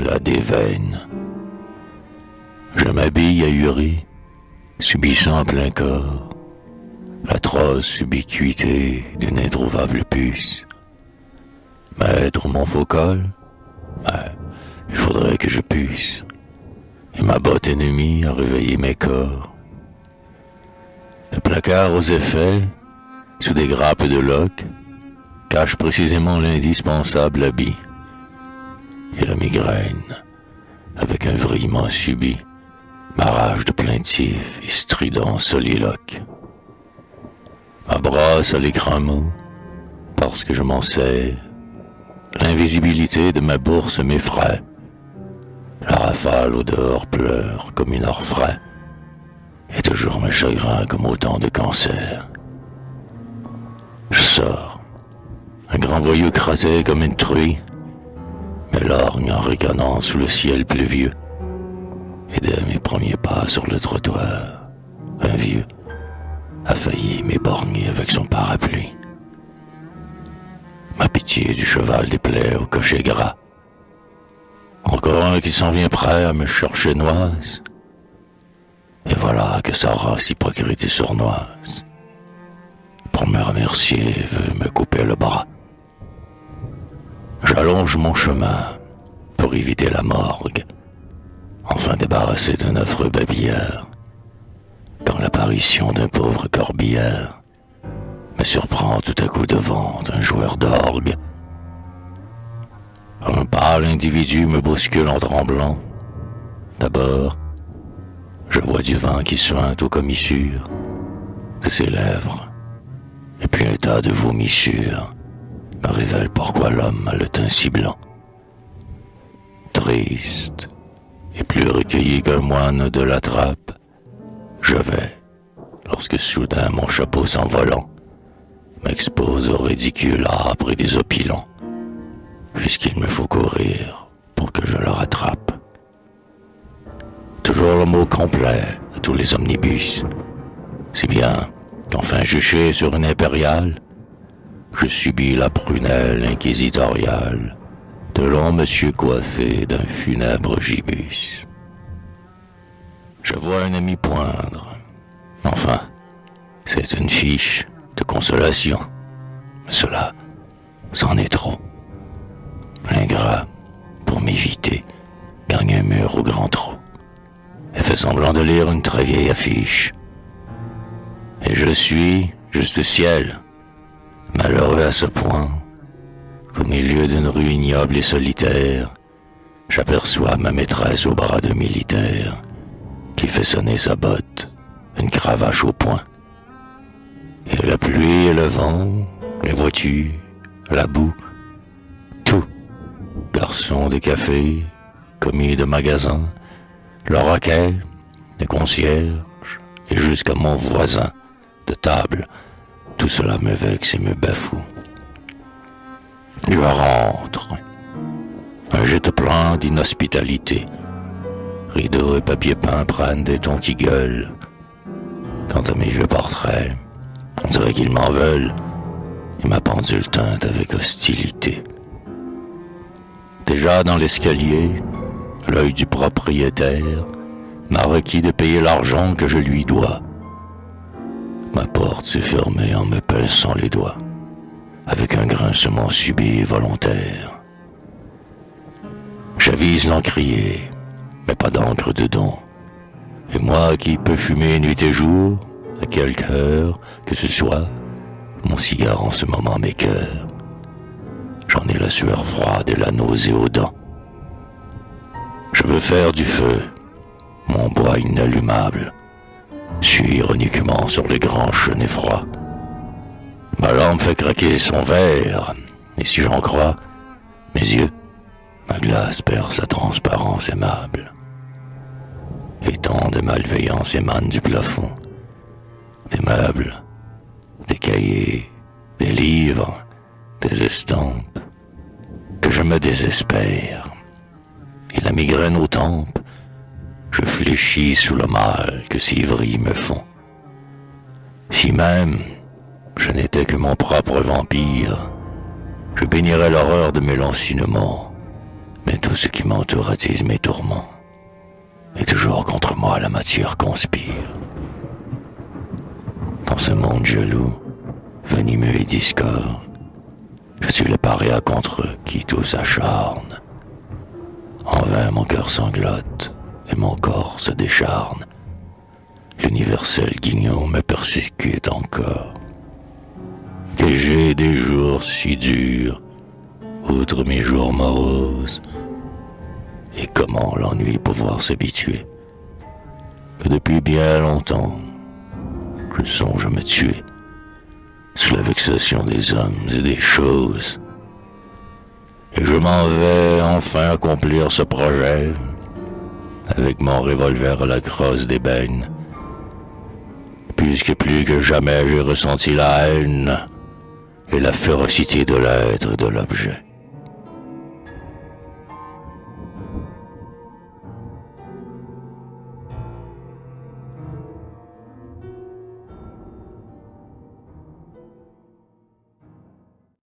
éclat des veines. Je m'habille ahuri, subissant en plein corps l'atroce ubiquité d'une introuvable puce. Maître Montfaucol, il faudrait que je puisse, et ma botte ennemie a réveillé mes corps. Le placard aux effets, sous des grappes de loques, cache précisément l'indispensable habit. Et la migraine, avec un vrillement subit, m'arrache de plaintifs et stridents soliloques. Ma brosse à l'écran mot, parce que je m'en sais, l'invisibilité de ma bourse m'effraie. La rafale au dehors pleure comme une orfraie, et toujours mes chagrins comme autant de cancers. Je sors, un grand voyou craté comme une truie, mais lorgne en ricanant sous le ciel pluvieux, et dès mes premiers pas sur le trottoir, un vieux a failli m'éborgner avec son parapluie. Ma pitié du cheval déplaît au cocher gras. Encore un qui s'en vient prêt à me chercher noise. Et voilà que sa race hypocrite et sournoise, pour me remercier, veut me couper le bras. J'allonge mon chemin pour éviter la morgue, enfin débarrassé d'un affreux babillard, quand l'apparition d'un pauvre corbillard me surprend tout à coup devant un joueur d'orgue. Un pâle individu me bouscule en tremblant. D'abord, je vois du vent qui suinte aux commissures de ses lèvres, et puis un tas de vomissures me révèle pourquoi l'homme a le teint si blanc. Triste et plus recueilli qu'un moine de la trappe, je vais, lorsque soudain mon chapeau s'envolant m'expose au ridicule âpre et désopilant, puisqu'il me faut courir pour que je le rattrape. Toujours le mot complet à tous les omnibus, si bien qu'enfin juché sur une impériale, je subis la prunelle inquisitoriale de long monsieur coiffé d'un funèbre gibus. Je vois un ami poindre. Enfin, c'est une fiche de consolation. Mais cela, c'en est trop. L'ingrat, pour m'éviter, gagne un mur au grand trot et fait semblant de lire une très vieille affiche. Et je suis, juste ciel, malheureux à ce point qu'au milieu d'une rue ignoble et solitaire, j'aperçois ma maîtresse au bras de militaire qui fait sonner sa botte, une cravache au poing. Et la pluie et le vent, les voitures, la boue, tout, garçons de café, commis de magasin, le roquet, les concierges, et jusqu'à mon voisin de table, tout cela me vexe et me bafoue. Je rentre, un jette-plein d'inhospitalité. Rideaux et papier peint prennent des tons qui gueulent. Quant à mes vieux portraits, on dirait qu'ils m'en veulent, et ma pendule teinte avec hostilité. Déjà dans l'escalier, l'œil du propriétaire m'a requis de payer l'argent que je lui dois. Ma porte s'est fermée en me pinçant les doigts, avec un grincement subit et volontaire. J'avise l'encrier, mais pas d'encre dedans. Et moi qui peux fumer nuit et jour, à quelque heure que ce soit, mon cigare en ce moment m'écoeure. J'en ai la sueur froide et la nausée aux dents. Je veux faire du feu, mon bois inallumable, suis ironiquement sur les grands chenets froids. Ma lampe fait craquer son verre, et si j'en crois mes yeux, ma glace perd sa transparence aimable. Et tant de malveillance émane du plafond, des meubles, des cahiers, des livres, des estampes, que je me désespère. Et la migraine aux tempes, je fléchis sous le mal que ces vrilles me font. Si même je n'étais que mon propre vampire, je bénirais l'horreur de mes lancinements, Mais tout ce qui m'entoure attise mes tourments, et toujours contre moi la matière conspire. Dans ce monde jaloux, venimeux et discorde, je suis le paria contre qui tout s'acharne. En vain mon cœur sanglote et mon corps se décharne. L'universel guignon me persécute encore. Et j'ai des jours si durs, outre mes jours moroses. Et comment l'ennui pouvoir s'habituer, que depuis bien longtemps, je songe à me tuer, sous la vexation des hommes et des choses. Et je m'en vais enfin accomplir ce projet, avec mon revolver à la crosse d'ébène, puisque plus que jamais j'ai ressenti la haine et la férocité de l'être et de l'objet.